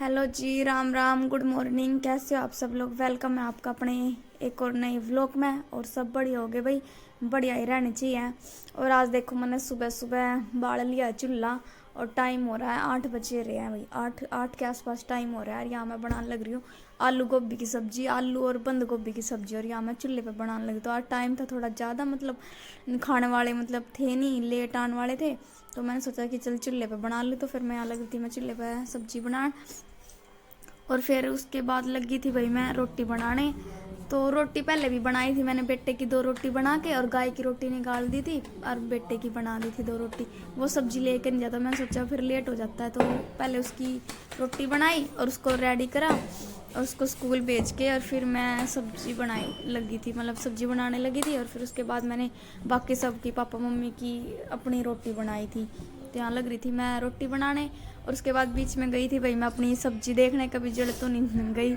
Hello जी, Ram Ram, good morning. कैसे हो आप सब लोग? वेलकम है आपका अपने एक और नए व्लॉग में। और सब बढ़िया हो गए भाई, बढ़िया ही रहनी चाहिए। और आज देखो मैंने सुबह सुबह बाल लिया चूल्हा और टाइम हो रहा है 8 बजे रहे हैं भाई। 8 के आसपास टाइम हो रहा है। और यहाँ मैं बनाने लग रही हूँ आलू गोभी की सब्जी, आलू और बंद गोभी की सब्जी। और यहाँ मैं चूल्हे पे बनाने लगी। तो आज टाइम था थोड़ा ज़्यादा, मतलब खाने वाले मतलब थे नहीं, लेट आने वाले थे। तो मैंने सोचा कि चल चूल्हे पे बना ली। तो फिर मैं यहाँ लगी थी, मैं चूल्हे पे सब्जी बनाने। और फिर उसके बाद लगी थी भाई मैं रोटी बनाने। तो रोटी पहले भी बनाई थी मैंने, बेटे की 2 रोटी बना के और गाय की रोटी निकाल दी थी और बेटे की बना दी थी 2 रोटी। वो सब्जी लेकर नहीं जाता, मैंने सोचा फिर लेट हो जाता है। तो पहले उसकी रोटी बनाई और उसको रेडी करा और उसको स्कूल भेज के और फिर मैं सब्जी बनाई लगी थी, मतलब सब्जी बनाने लगी थी। और फिर उसके बाद मैंने बाकी सबकी, पापा मम्मी की, अपनी रोटी बनाई थी। तो यहाँ लग रही थी मैं रोटी बनाने। और उसके बाद बीच में गई थी भाई मैं अपनी सब्जी देखने, कभी जड़ तो नहीं गई।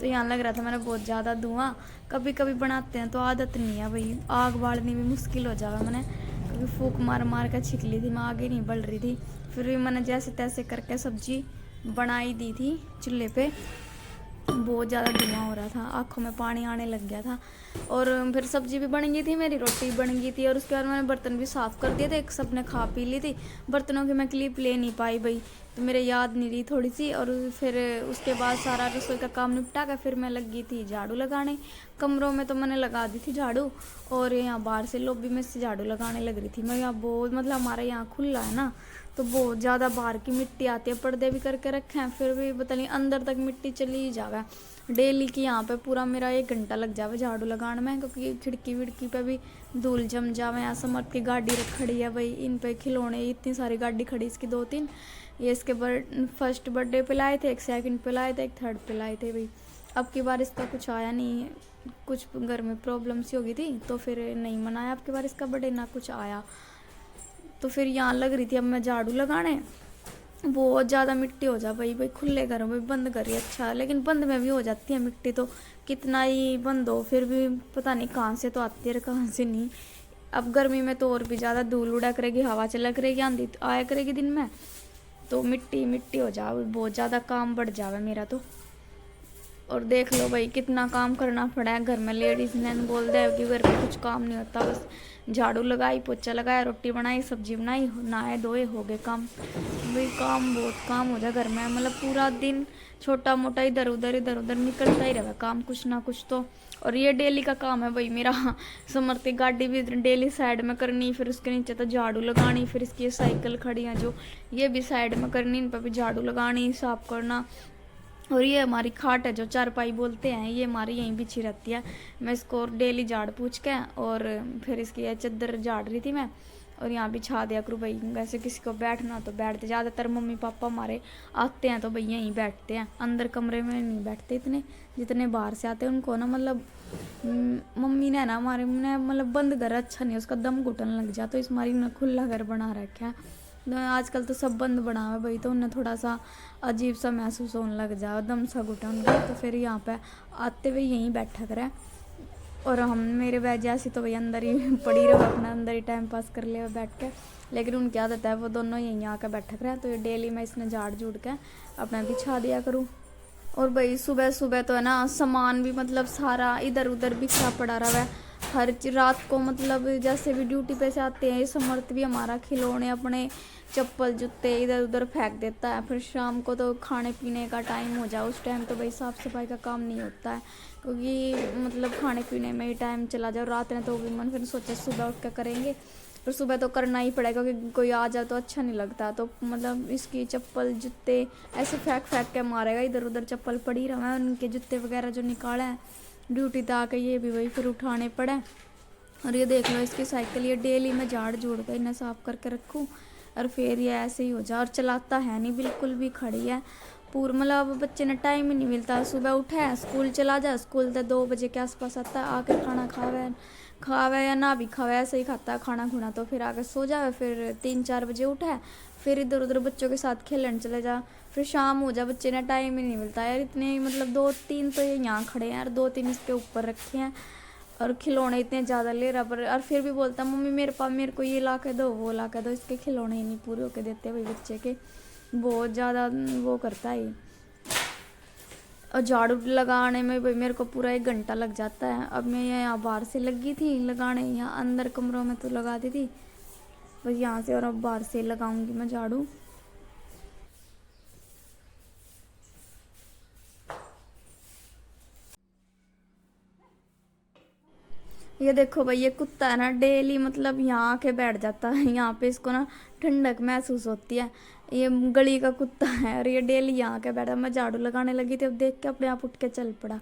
तो यहाँ लग रहा था मेरा बहुत ज़्यादा धुआं। कभी कभी बनाते हैं तो आदत नहीं है भाई, आग बालनी भी मुश्किल हो जाएगा। मैंने कभी फूक मार मार कर छिक ली थी, मैं आगे नहीं बढ़ रही थी। फिर भी मैंने जैसे तैसे करके सब्जी बनाई दी थी चूल्हे पे। बहुत ज़्यादा धुआं हो रहा था, आंखों में पानी आने लग गया था। और फिर सब्जी भी बन गई थी, मेरी रोटी बन गई थी। और उसके बाद मैंने बर्तन भी साफ़ कर दिए थे, एक सबने खा पी ली थी। बर्तनों की मैं क्लिप ले नहीं पाई भाई, तो मेरे याद नहीं रही थोड़ी सी। और फिर उसके बाद सारा रसोई का काम निपटा कर फिर मैं लगी थी झाड़ू लगाने। कमरों में तो मैंने लगा दी थी झाड़ू, और यहाँ बाहर से लॉबी में से झाड़ू लगाने लग रही थी मैं। यहाँ बहुत मतलब हमारे यहाँ खुला है ना, तो बहुत ज़्यादा बाहर की मिट्टी आती है। पर्दे भी करके रखे हैं, फिर भी पता नहीं अंदर तक मिट्टी चली ही जावे डेली की। यहाँ पे पूरा मेरा 1 घंटा लग जावे झाड़ू लगाने में, क्योंकि खिड़की विड़की पे भी धूल जम जावे। यहाँ समर्थ की गाड़ी खड़ी है भाई, इन पे खिलौने, इतनी सारी गाड़ी खड़ी इसकी 2-3। ये इसके फर्स्ट बर्थडे पे लाए थे, एक सेकंड पे लाए थे, एक थर्ड पे लाए थे भाई। अब की बार इसका कुछ आया नहीं, कुछ घर में प्रॉब्लम सी हो गई थी तो फिर नहीं मनाया अब की बार इसका बर्थडे, ना कुछ आया। तो फिर यहाँ लग रही थी अब मैं झाड़ू लगाने। बहुत ज़्यादा मिट्टी हो जा भाई खुले घरों में बंद करिए अच्छा, लेकिन बंद में भी हो जाती है मिट्टी। तो कितना ही बंद हो फिर भी पता नहीं कहाँ से तो आती है, कहाँ से नहीं। अब गर्मी में तो और भी ज़्यादा धूल उड़ा करेगी, हवा चला करेगी, आंधी आया करेगी दिन में, तो मिट्टी मिट्टी हो जाए, बहुत ज़्यादा काम बढ़ जावे मेरा तो। और देख लो भाई कितना काम करना पड़ा है घर में। लेडीज़ ने बोल दिया कि घर में कुछ काम नहीं होता, बस झाड़ू लगाई, पोछा लगाया, रोटी बनाई, सब्जी बनाई, नहाए धोए, हो गए काम। भाई काम बहुत काम हो जाए घर में, मतलब पूरा दिन छोटा मोटा इधर उधर निकलता ही रहा काम, कुछ ना कुछ तो। और ये डेली का काम है भाई मेरा। समर्थ की गाड़ी भी डेली साइड में करनी, फिर उसके नीचे तो झाड़ू लगानी, फिर इसकी साइकिल खड़ी है जो, ये भी साइड में करनी, इन पर भी झाड़ू लगानी, साफ करना। और ये हमारी खाट है जो चारपाई बोलते हैं, ये हमारी यहीं बिछी रहती है। मैं इसको डेली झाड़ पूछ के और फिर इसकी चादर झाड़ रही थी मैं, और यहाँ बिछा दिया करूँ भाई। वैसे किसी को बैठना तो बैठते, ज़्यादातर मम्मी पापा हमारे आते हैं तो भाई यहीं बैठते हैं, अंदर कमरे में नहीं बैठते इतने, जितने बाहर से आते हैं उनको ना, मतलब मम्मी ने ना हमारे ने मतलब बंद घर अच्छा नहीं, उसका दम घुटन लग जाए, तो इस मारी ने खुला घर बना रखा है। आजकल तो सब बंद बना हुआ भाई, तो उन्हें थोड़ा सा अजीब सा महसूस होने लग जाए, दम सा घुटा उनका। तो फिर यहाँ पे आते हुए यहीं बैठा करें। और हम मेरे वजह ऐसी तो भाई अंदर ही पड़ी रहो, अपना अंदर ही टाइम पास कर ले बैठ के। लेकिन उनकी आदत है वो दोनों यहीं आकर बैठा करें, तो ये डेली मैं इसने झाड़ झूड़ के अपना बिछा दिया करूँ। और भाई सुबह सुबह तो है ना सामान भी मतलब सारा इधर उधर बिखरा पड़ा रहा है हर रात को, मतलब जैसे भी ड्यूटी पे से आते हैं, समर्थ भी हमारा खिलौने अपने चप्पल जूते इधर उधर फेंक देता है। फिर शाम को तो खाने पीने का टाइम हो जाए, उस टाइम तो भाई साफ़ सफाई का काम नहीं होता है, क्योंकि मतलब खाने पीने में ही टाइम चला जाए। रात में तो भी मन फिर सोचा सुबह उठ कर करेंगे, पर सुबह तो करना ही पड़ेगा क्योंकि कोई आ जाए तो अच्छा नहीं लगता। तो मतलब इसकी चप्पल जूते ऐसे फेंक के मारेगा, इधर उधर चप्पल पड़ी रहा है, उनके जूते वगैरह जो निकाले हैं ड्यूटी तक आके ये भी वही फिर उठाने पड़े। और ये देख लो इसकी साइकिल, ये डेली मैं झाड़ झूड़ कर इन्हें साफ़ करके रखूँ और फिर ये ऐसे ही हो जाए। और चलाता है नहीं बिल्कुल भी, खड़ी है पूरा, मतलब बच्चे ने टाइम ही नहीं मिलता। सुबह उठे है स्कूल चला जाए, स्कूल तो 2 बजे के आसपास आता है, आके खाना खावे या ना भी खावे, ऐसे ही खाता है खाना खुना, तो फिर आके सो जाए। फिर 3-4 बजे उठे, फिर इधर उधर बच्चों के साथ खेलने चले जा, फिर शाम हो जाए, बच्चे ने टाइम ही नहीं मिलता यार। इतने मतलब 2-3 तो ये यहाँ खड़े हैं यार, 2-3 इसके ऊपर रखे हैं, और खिलौने इतने ज़्यादा ले रहा पर। और फिर भी बोलता मम्मी मेरे पास, मेरे को ये ला के दो वो ला के दो, इसके खिलौने ही नहीं पूरे होके देते भाई बच्चे के, बहुत ज़्यादा वो करता है। और झाड़ू लगाने में भाई मेरे को पूरा 1 घंटा लग जाता है। अब मैं यहाँ बाहर से लगी थी लगाने, यहाँ अंदर कमरों में तो लगाती थी बस यहाँ से, और अब बाहर से लगाऊंगी मैं झाड़ू। ये देखो भाई, ये कुत्ता है ना डेली मतलब यहाँ आके बैठ जाता है यहाँ पे, इसको ना ठंडक महसूस होती है। ये गली का कुत्ता है और ये डेली यहाँ आके बैठा। मैं झाड़ू लगाने लगी थी, अब देख के अपने आप उठ के चल पड़ा।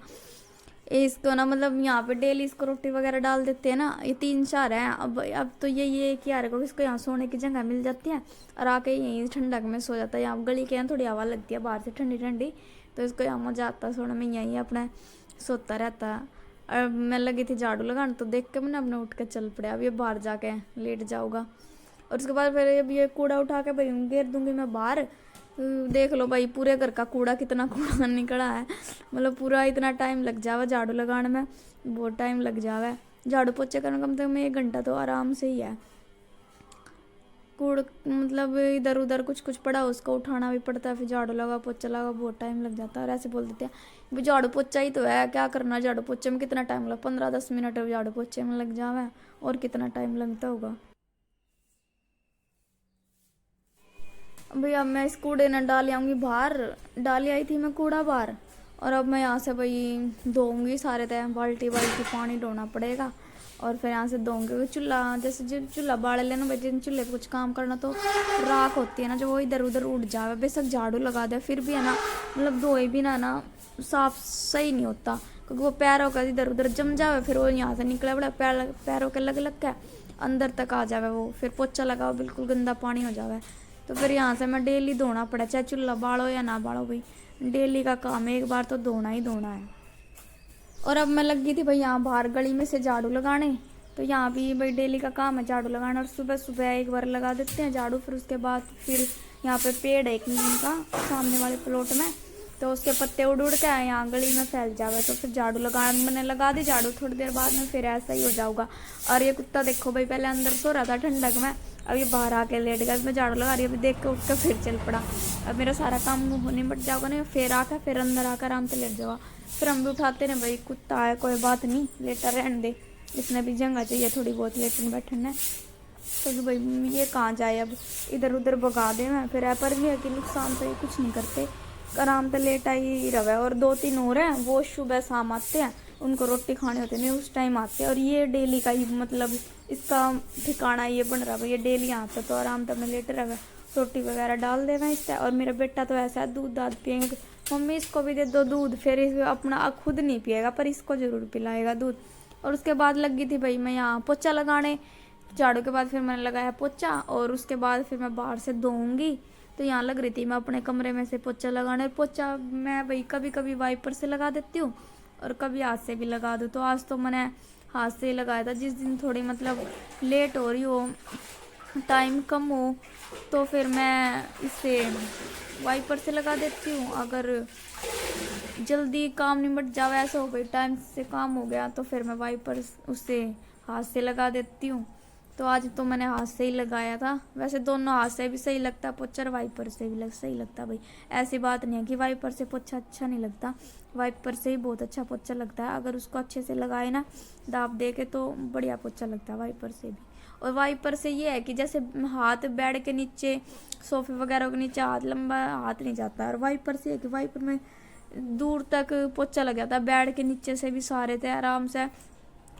ये इसको ना मतलब यहाँ पे डेली इसको रोटी वगैरह डाल देते हैं ना, ये 3-4 हैं। अब तो ये क्या रहेगा, इसको यहाँ सोने की जगह मिल जाती है और आके यहीं ठंडक में सो जाता है। यहाँ गली के यहाँ थोड़ी हवा लगती है बाहर से ठंडी ठंडी, तो इसको यहाँ मजा आता है सोने में, यहीं अपना सोता रहता है। और मैं लगी थी झाड़ू लगाने तो देख के मैंने अपने उठ के चल पड़ा। अब ये बाहर जाके लेट जाऊँगा और उसके बाद फिर अब ये कूड़ा उठा के भाई घेर दूंगी मैं बाहर। देख लो भाई पूरे घर का कूड़ा, कितना कूड़ा निकला है, मतलब पूरा इतना टाइम लग जावा झाड़ू लगाने में, बहुत टाइम लग जावा। झाड़ू पोछे करने कम से कम 1 घंटा तो आराम से ही है। कूड़ मतलब इधर उधर कुछ कुछ पड़ा उसको उठाना भी पड़ता है, फिर झाड़ू लगा पोछा लगा, बहुत टाइम लग जाता है। और ऐसे बोल देते हैं भाई झाड़ू पोछा ही तो है, क्या करना, झाड़ू पोछे में कितना टाइम लगा, 15-10 मिनट झाड़ू पोछे में लग जावे, और कितना टाइम लगता होगा। भाई अब मैं इस कूड़े न डाल आऊँगी बाहर, डाल आई थी मैं कूड़ा बाहर, और अब मैं यहाँ से भाई धोऊंगी सारे तय, बाल्टी बाल्टी पानी ढोना पड़ेगा और फिर यहाँ से धोऊंगी। चूल्हा जैसे जो चूल्हा बाड़ लेना भाई, जिन चूल्हे पे कुछ काम करना तो राख होती है ना जो वो इधर उधर उड़ जावे, बेशक झाड़ू लगा दे फिर भी है ना, मतलब धोए भी ना साफ सही नहीं होता, क्योंकि वो पैरों का इधर उधर जम जावे, फिर वो यहाँ से निकला बड़ा पैरों के लग लग के अंदर तक आ जावे वो, फिर पोछा लगाओ बिल्कुल गंदा पानी हो जावे। तो फिर यहाँ से मैं डेली धोना पड़ा, चाहे चूल्हा बाड़ो या ना बाड़ो भाई, डेली का काम है, एक बार तो धोना ही धोना है। और अब मैं लगी थी भाई यहाँ बाहर गली में से झाड़ू लगाने, तो यहाँ भी भाई डेली का काम है झाड़ू लगाना, और सुबह सुबह एक बार लगा देते हैं झाड़ू। फिर उसके बाद फिर यहाँ पे पेड़ है एक नीम का सामने वाले प्लॉट में, तो उसके पत्ते उड़ उड़ के यहाँ गली में फैल जावे, तो फिर झाड़ू मैंने लगा दी झाड़ू, थोड़ी देर बाद में फिर ऐसा ही हो जाऊगा। और ये कुत्ता देखो भाई पहले अंदर सो रहा था ठंडक में, अब ये बाहर आके लेट गया, मैं झाड़ू लगा रही हूँ, अभी देख के उठ कर फिर चल पड़ा। अब मेरा सारा काम निपट जाओगा ना, फिर आकर फिर अंदर आकर आराम से लेट जाओगा। फिर हम भी उठाते ना भाई, कुत्ता है कोई बात नहीं, लेटा रहने दे, इसने भी जगह चाहिए थोड़ी बहुत लेटन बैठने, तो भाई ये कहाँ जाए, अब इधर उधर भगा दे मैं, फिर पर भी है कि नुकसान तो ये कुछ नहीं करते, आराम से लेटा ही रहे। और 2-3 और हैं वो सुबह शाम आते हैं, उनको रोटी खाने होते नहीं उस टाइम आते हैं, और ये डेली का ही मतलब इसका ठिकाना ये बन रहा है, ये डेली आता तो आराम से मैं लेटे रहा, रोटी वगैरह डाल देना इससे। और मेरा बेटा तो ऐसा है दूध दाद पिएंगे, मम्मी इसको भी दे दो दूध, फिर अपना खुद नहीं पिएगा पर इसको ज़रूर पिलाएगा दूध। और उसके बाद लगी थी भाई मैं यहाँ पोछा लगाने, झाड़ू के बाद फिर मैंने लगाया पोछा, और उसके बाद फिर मैं बाहर से धोऊंगी। तो यहाँ लग रही थी मैं अपने कमरे में से पोछा लगाने, और पोछा मैं भाई कभी कभी वाइपर से लगा देती हूँ और कभी हाथ से भी लगा दूँ। तो आज तो मैंने हाथ से ही लगाया था, जिस दिन थोड़ी मतलब लेट हो रही हो, टाइम कम हो, तो फिर मैं इससे वाइपर से लगा देती हूँ। अगर जल्दी काम निपट जाओ, ऐसा हो गई टाइम से काम हो गया, तो फिर मैं वाइपर उससे हाथ से लगा देती हूँ। तो आज तो मैंने हाथ से ही लगाया था, वैसे दोनों हाथ से भी सही लगता है पोछा, वाइपर से भी सही लगता भाई, ऐसी बात नहीं है कि वाइपर से पोछा अच्छा नहीं लगता, वाइपर से ही बहुत अच्छा पोछा लगता है। अगर उसको अच्छे से लगाए ना दाब दे के तो बढ़िया पोछा लगता है वाइपर से भी। और वाइपर से ये है कि जैसे हाथ बेड के नीचे सोफे वगैरह के नीचे हाथ लंबा हाथ नहीं जाता, और वाइपर से है कि वाइपर में दूर तक पोछा लग जाता है, बेड के नीचे से भी सारे थे आराम से,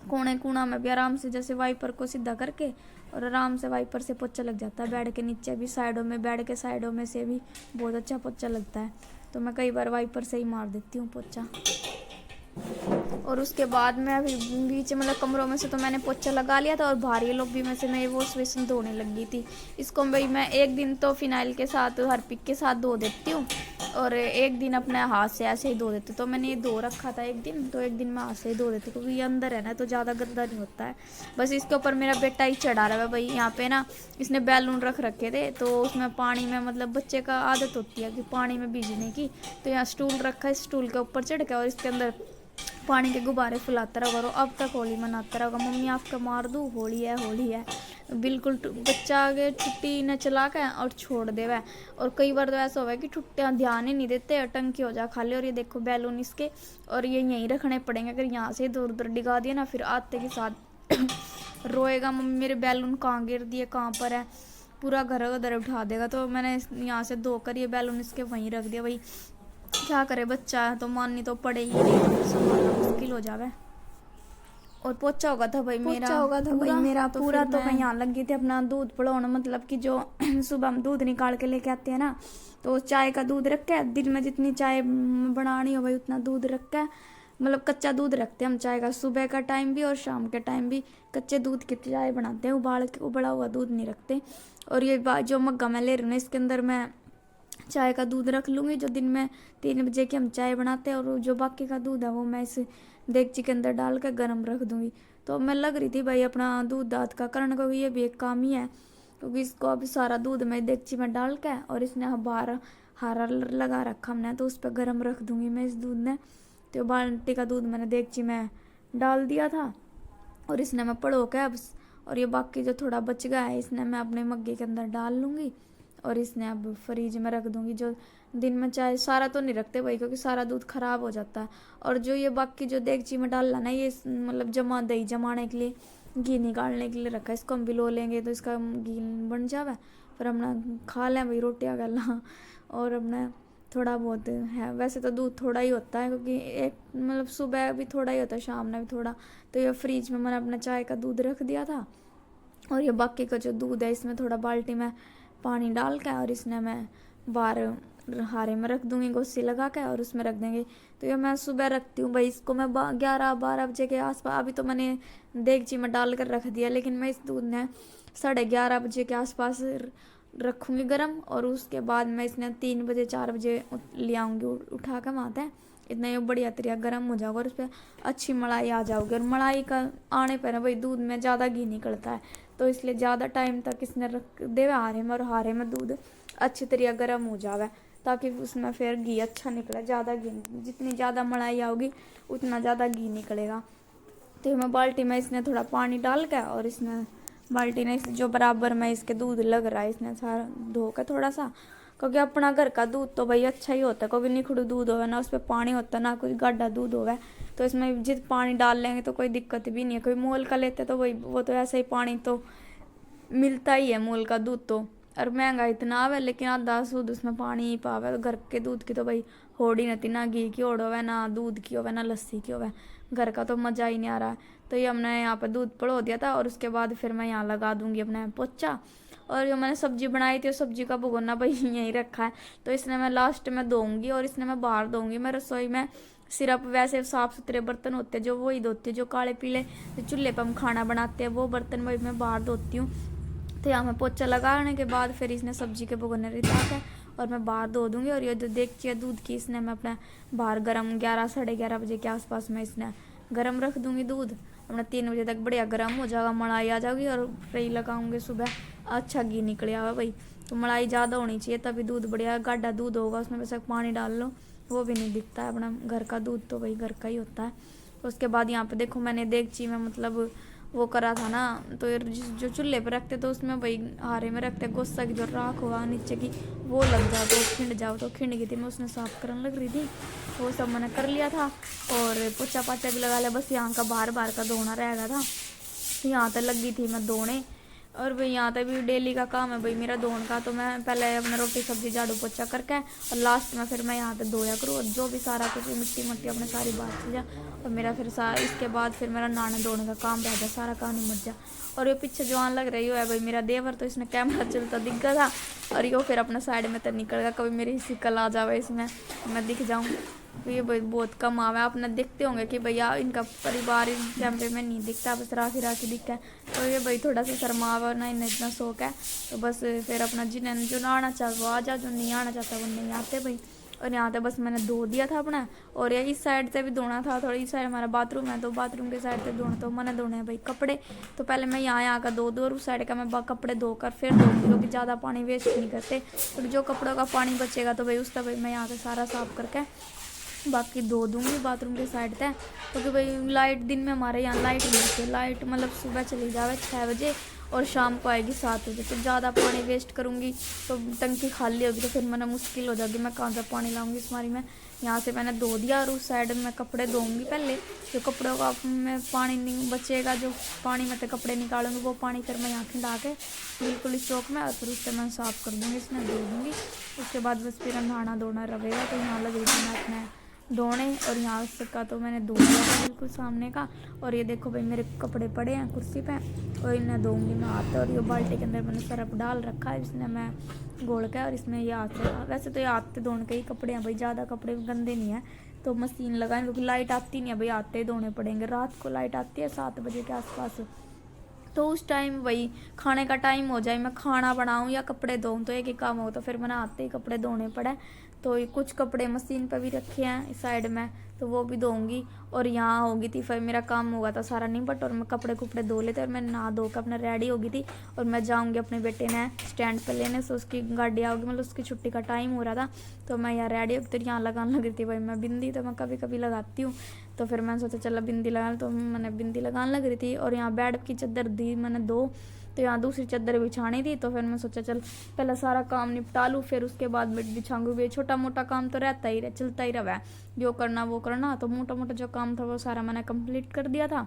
कोने कोना में भी आराम से जैसे वाइपर को सीधा करके और आराम से वाइपर से पोछा लग जाता है, बेड के नीचे भी साइडों में, बेड के साइडों में से भी बहुत अच्छा पोछा लगता है। तो मैं कई बार वाइपर से ही मार देती हूँ पोछा। और उसके बाद में अभी बीच मतलब कमरों में से तो मैंने पोछा लगा लिया था, और बाहर ये लोग भी में से मैं वॉश बेसिन धोने लगी थी। इसको भाई मैं एक दिन तो फिनाइल के साथ हार्पिक के साथ धो देती हूँ, और एक दिन अपने हाथ से ऐसे ही धो देती। तो मैंने ये धो रखा था एक दिन, तो एक दिन मैं हाथ से ही धो देती, क्योंकि ये अंदर है ना तो ज़्यादा गंदा नहीं होता है। बस इसके ऊपर मेरा बेटा ही चढ़ा रहा है भाई, यहाँ पे ना इसने बैलून रख रखे थे, तो उसमें पानी में मतलब बच्चे का आदत होती है कि पानी में भीगने की, तो यहाँ स्टूल रखा है, स्टूल के ऊपर चढ़ के और इसके अंदर पानी के गुब्बारे फुलाता रहा करो। अब तक होली मनाता रहोगा, मम्मी आपका मार दूँ, होली है होली है, बिल्कुल बच्चा आगे छुट्टी न चला के और छोड़ देवे। और कई बार तो ऐसा होगा कि छुट्टियां ध्यान ही नहीं देते, टंकी हो जा खाली। और ये देखो बैलून इसके, और ये यहीं रखने पड़ेंगे। अगर यहाँ से इधर उधर डिगा दिया ना, फिर आते के साथ रोएगा, मम्मी मेरे बैलून कहाँ गिर दिए, कहाँ पर है, पूरा घर उधर उठा देगा। तो मैंने यहाँ से धोकर ये बैलून इसके वहीं रख दिया। भाई क्या करे, बच्चा है तो माननी तो पड़े ही, नहीं तो संभालना मुश्किल हो जावे। और पोछा होगा था भाई मेरा तो पूरा तो मैं यहाँ लगी थी अपना दूध पड़ाने। मतलब कि जो सुबह हम दूध निकाल के लेके आते हैं ना, तो चाय का दूध रख के दिन में जितनी चाय बनानी हो भाई उतना दूध रख के, मतलब कच्चा दूध रखते हैं हम चाय का, सुबह का टाइम भी और शाम के टाइम भी कच्चे दूध की चाय बनाते हैं, उबाल के उबला हुआ दूध नहीं रखते। और ये जो मग्गा मैं ले रही हूँ इसके अंदर मैं चाय का दूध रख लूँगी, जो दिन में 3 बजे की हम चाय बनाते हैं। और जो बाकी का दूध है वो मैं इस देगची के अंदर डाल के गर्म रख दूँगी। तो मैं लग रही थी भाई अपना दूध दाँत का करने, क्योंकि ये भी एक काम ही है। क्योंकि इसको अभी सारा दूध मैं देगची में डाल के, और इसने बाहर हारा लगा रखा हमने, तो उस पर गर्म रख दूँगी मैं इस दूध ने। तो बाल्टी का दूध मैंने देगची में डाल दिया था, और इसने मैं पड़ो के अब, और ये बाकी जो थोड़ा बच गया है इसने मैं अपने मग्गे के अंदर डाल लूँगी, और इसने अब फ्रिज में रख दूँगी। जो दिन में चाय सारा तो नहीं रखते भाई, क्योंकि सारा दूध ख़राब हो जाता है। और जो ये बाकी जो देगची में डालना ना, ये मतलब दही जमाने के लिए, घी निकालने के लिए रखा है। इसको हम भिलो लेंगे तो इसका घी बन जावे, फिर हमने खा लें भाई रोटियाँ गला। और अपना थोड़ा बहुत है, वैसे तो दूध थोड़ा ही होता है, क्योंकि एक मतलब सुबह भी थोड़ा ही होता है, शाम में भी थोड़ा। तो ये फ्रिज में मैंने अपना चाय का दूध रख दिया था, और ये बाकी का जो दूध है इसमें थोड़ा बाल्टी में पानी डाल के, और इसने मैं बाहर हारे में रख दूंगी गोसी लगा के, और उसमें रख देंगे। तो ये मैं सुबह रखती हूँ भाई इसको मैं 11-12 बजे के आसपास। अभी तो मैंने देगची में डाल कर रख दिया, लेकिन मैं इस दूध ने 11:30 बजे के आसपास रखूँगी गर्म। और उसके बाद मैं इसने 3 बजे 4 बजे ले आऊँगी उठा कर माते, इतना ये बढ़िया तरीका गर्म हो जाएगा, और उस पर अच्छी मलाई आ जाओगी। और मलाई का आने पर भाई दूध में ज़्यादा घी निकलता है, तो इसलिए ज़्यादा टाइम तक इसने रख देवे हारे में, और हारे में दूध अच्छी तरीका गर्म हो जावे, ताकि उसमें फिर घी अच्छा निकले। ज़्यादा घी, जितनी ज़्यादा मलाई आओगी उतना ज़्यादा घी निकलेगा। तो मैं बाल्टी में इसने थोड़ा पानी डाल के, और इसमें बाल्टी ने जो बराबर में इसके दूध लग रहा है इसने सारा धो के थोड़ा सा, क्योंकि अपना घर का दूध तो भाई अच्छा ही होता है। क्योंकि निखड़ू दूध होगा ना, उस पर पानी होता ना कोई गाढ़ा दूध होगा, तो इसमें जित पानी डाल लेंगे तो कोई दिक्कत भी नहीं है। कोई मोल का लेते तो भाई वो तो ऐसे ही पानी तो मिलता ही है मोल का दूध तो, और महंगा इतना आवे, लेकिन आधा दूध उसमें पानी ही पावे। तो घर के दूध की तो भाई होड़ ही नहीं, ना घी की होड़ होवे, ना दूध की होवे, ना लस्सी की होवे, घर का तो मज़ा ही नहीं आ रहा है। तो ये हमने यहाँ पे दूध पड़ो दिया था, और उसके बाद फिर मैं यहाँ लगा दूंगी अपना पोछा। और जो मैंने सब्जी बनाई थी, सब्जी का भगोना भाई यहीं रखा है, तो इसने मैं लास्ट में धोऊंगी, और इसने मैं बाहर धोऊंगी। मैं रसोई में सिर्फ वैसे साफ़ सुथरे बर्तन होते हैं जो वही धोती है, जो काले पीले चूल्हे पर हम खाना बनाते हैं वो बर्तन भाई मैं बाहर धोती हूँ। तो यहाँ मैं पोछा लगाने के बाद फिर इसने सब्जी के भगोने रिता के, और मैं बाहर धो दूँगी। और ये जो देखती है दूध की, इसने मैं अपना बाहर गर्म 11-11:30 बजे के आसपास में इसने गर्म रख दूँगी दूध। अपना 3 बजे तक बढ़िया गर्म हो जाएगा, मलाई आ जाएगी, और फ्राई लगाऊंगी सुबह, अच्छा घी निकले आवा भाई। तो मलाई ज़्यादा होनी चाहिए, तभी दूध बढ़िया गाढ़ा दूध होगा, उसमें बस पानी डाल लो वो भी नहीं दिखता है। अपना घर का दूध तो भाई घर का ही होता है। उसके बाद यहाँ पे देखो मैंने देगची में मतलब वो करा था ना, तो जो चूल्हे पर रखते तो उसमें भाई हारे में रखते गुस्सा की जो राख होगा नीचे की वो लग जाओ तो खिंड जाओ, तो खिंड गई थी, मैं उसने साफ करने लग रही थी, वो सब मैंने कर लिया था। और पोछा पाचा भी लगा लिया, बस यहाँ का बाहर का धोना रह गया था। तो यहाँ तक लगी थी मैं धोने, और भाई यहाँ तक भी डेली का काम है भाई मेरा धोने का। तो मैं पहले अपना रोटी सब्जी झाड़ू पोछा करके, और लास्ट में फिर मैं यहाँ तक धोया करूँ, और जो भी सारा कुछ मिट्टी मट्टी अपने सारी बात हो जा, और मेरा फिर इसके बाद फिर मेरा नहाने धोने का काम रह जा, सारा काम ही मच जा। और ये पीछे जो आन लग रही है भाई मेरा देवर, तो इसने कैमरा चलता दिख गया था, और यो फिर अपना साइड में तो निकल गया, कभी मेरी शिकल आ जावे इसमें मैं दिख जाऊँ। तो ये भाई बहुत कम आवे, आपने देखते होंगे कि भैया इनका परिवार इन कैमरे में नहीं दिखता, बस राखी दिखता है। तो ये भाई थोड़ा सा शर्मावा ना, इन्हें इतना शौक है, तो बस फिर अपना जिन्हें जो ना आना चाहता वो आ जा, जो नहीं आना चाहता वो नहीं आते भाई। और यहाँ पे बस मैंने धो दिया था अपना, और ये इस साइड से भी धोना था, थोड़ी इस साइड हमारा बाथरूम है, तो बाथरूम के साइड से धोना, तो मैंने धोने हैं भाई कपड़े। तो पहले मैं यहाँ का धो दूँ, और उस साइड का मैं कपड़े धोकर फिर धोऊँगी, क्योंकि ज़्यादा पानी वेस्ट नहीं करते। तो जो कपड़ों का पानी बचेगा तो भाई उसका भाई मैं यहाँ से सारा साफ करके बाकी धो दूँगी बाथरूम के साइड तक। क्योंकि भाई लाइट दिन में हमारे यहाँ लाइट नहीं होती, लाइट मतलब सुबह चली जावे 6 बजे, और शाम को आएगी 7 बजे। तो ज़्यादा पानी वेस्ट करूँगी तो टंकी खाली होगी, तो फिर मैंने मुश्किल हो जाएगी, मैं कहाँ से पानी लाऊंगी इस बारी में। यहाँ से मैंने धो दिया और उस साइड में कपड़े धोऊंगी पहले, जो कपड़ों का में पानी नहीं बचेगा, जो पानी में से कपड़े निकालूंगी वो पानी फिर मैं यहाँ खिंडा के बिल्कुल इस चौक में, और फिर उससे मैं साफ़ कर दूँगी, इसमें धो दूँगी। उसके बाद बस फिर नहाना धोना रहेगा। तो यहाँ लग रही थी मैं अपने धोने, और यहाँ का तो मैंने धो दिया था बिल्कुल सामने का। और ये देखो भाई मेरे कपड़े पड़े हैं कुर्सी पे, और इन्हें धोऊंगी मैं हाथ। और ये बाल्टी के अंदर मैंने सरफ डाल रखा है, इसने मैं घोल के, और इसमें ये हाथ से, वैसे तो ये हाथ से धोने के ही कपड़े हैं भाई, ज़्यादा कपड़े गंदे नहीं है। तो मशीन लगाएं क्योंकि लाइट आती नहीं है भाई, हाथ से धोने पड़ेंगे। रात को लाइट आती है 7 बजे के आसपास, तो उस टाइम वही खाने का टाइम हो जाए, मैं खाना बनाऊं या कपड़े धोऊं, तो एक ही काम हो, तो फिर मैंने आते ही कपड़े धोने पड़े। तो ये कुछ कपड़े मशीन पर भी रखे हैं इस साइड में, तो वो भी धोऊंगी। और यहाँ होगी थी फिर मेरा काम होगा था सारा निपट, और मैं कपड़े कुपड़े धो लेते, और मैं नहा धो कर अपना रेडी होगी थी। और मैं जाऊँगी अपने बेटे ने स्टैंड पर लेने से, उसकी गाड़ी आओगी, मतलब उसकी छुट्टी का टाइम हो रहा था। तो मैं यहाँ रेडी होगी, तो यहाँ लगाने लगी थी भाई मैं बिंदी, तो मैं कभी कभी लगाती हूँ। तो फिर मैंने सोचा चला बिंदी लगा, तो मैंने बिंदी लगाने लग रही थी। और यहाँ बेड की चादर दी मैंने 2, तो यहाँ दूसरी चादर बिछानी थी। तो फिर मैं सोचा चल पहले सारा काम निपटा लूँ, फिर उसके बाद बेड बिछाऊंगी। छोटा मोटा काम तो रहता ही चलता ही रहा है, जो करना वो करना। तो मोटा मोटा जो काम था वो सारा मैंने कंप्लीट कर दिया था।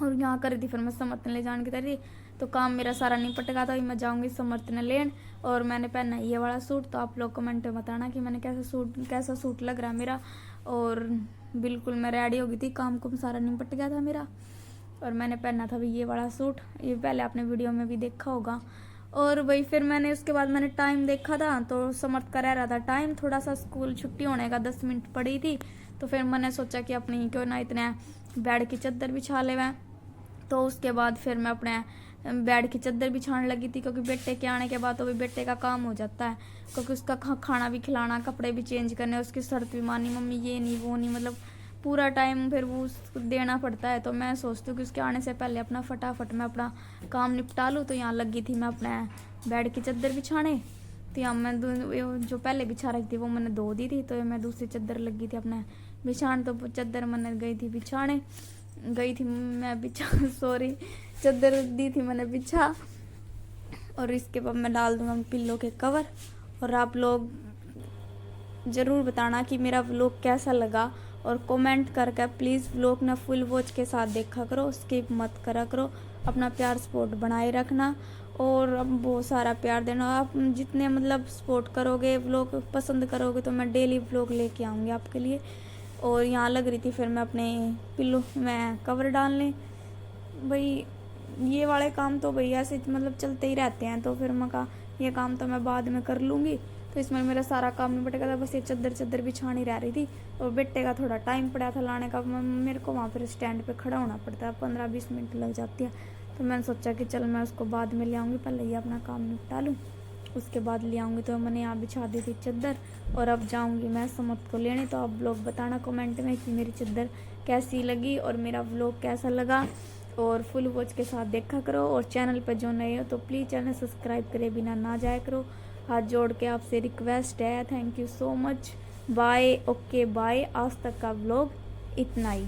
और यहाँ कर थी फिर मैं समर्थन ले जाने की तैयारी, तो काम मेरा सारा निपट गया था। मैं जाऊँगी समर्थन लेन। और मैंने पहना ये वाला सूट, तो आप लोग कमेंट में बताना कि मैंने कैसा सूट लग रहा है मेरा। और बिल्कुल मैं रेडी हो गई थी, काम कुम सारा निपट गया था मेरा। और मैंने पहना था भाई ये वाला सूट, ये पहले आपने वीडियो में भी देखा होगा। और वही फिर मैंने उसके बाद मैंने टाइम देखा था, तो समर्थ का रह रहा था टाइम, थोड़ा सा स्कूल छुट्टी होने का 10 मिनट पड़ी थी। तो फिर मैंने सोचा कि अपनी क्यों ना इतने बेड की चादर बिछा ले मैं। तो उसके बाद फिर मैं अपने बेड की चादर बिछाने लगी थी, क्योंकि बेटे के आने के बाद तो भी बेटे का काम हो जाता है, क्योंकि उसका खाना भी खिलाना, कपड़े भी चेंज करने, उसकी शर्त भी माननी, मम्मी ये नहीं वो नहीं, मतलब पूरा टाइम फिर वो उसको देना पड़ता है। तो मैं सोचती हूँ कि उसके आने से पहले अपना फटाफट मैं अपना काम निपटा लूँ। तो यहाँ लगी थी मैं अपने बेड की चादर बिछाने। तो यहाँ मैं जो पहले बिछा रखी थी वो मैंने धो दी थी, तो मैं दूसरी चादर लगी थी अपने बिछाने। तो चादर मैंने गई थी बिछाने, सॉरी चादर दी थी मैंने बिछा। और इसके बाद मैं डाल दूँगा पिल्लो के कवर। और आप लोग ज़रूर बताना कि मेरा व्लॉग कैसा लगा, और कमेंट करके प्लीज़ व्लॉग ना फुल वॉच के साथ देखा करो, स्किप मत करा करो। अपना प्यार सपोर्ट बनाए रखना, और अब बहुत सारा प्यार देना। आप जितने मतलब सपोर्ट करोगे, व्लॉग पसंद करोगे, तो मैं डेली व्लॉग लेके आऊँगी आपके लिए। और यहाँ लग रही थी फिर मैं अपने पिल्लो में कवर डालने। भाई ये वाले काम तो भैया ऐसे मतलब चलते ही रहते हैं, तो फिर मैं कहा ये काम तो मैं बाद में कर लूँगी। तो इसमें मेरा सारा काम निपट गया था, बस ये चादर बिछानी रह रही थी। और बेटे का थोड़ा टाइम पड़ा था लाने का, मेरे को वहाँ पर स्टैंड पे खड़ा होना पड़ता है, 15-20 मिनट लग जाती है। तो मैंने सोचा कि चल मैं उसको बाद में ले आऊँगी, पहले ये अपना काम निपटा लूँ, उसके बाद ले आऊँगी। तो मैंने यहाँ बिछा दी थी चादर, और अब जाऊँगी मैं समत को लेने। तो आप लोग बताना कमेंट में कि मेरी चादर कैसी लगी और मेरा व्लॉग कैसा लगा। और फुल वॉच के साथ देखा करो, और चैनल पर जो नए हो तो प्लीज़ चैनल सब्सक्राइब करे बिना ना जाया करो। हाथ जोड़ के आपसे रिक्वेस्ट है। Thank you so much. Bye. Okay bye. आज तक का व्लॉग इतना ही।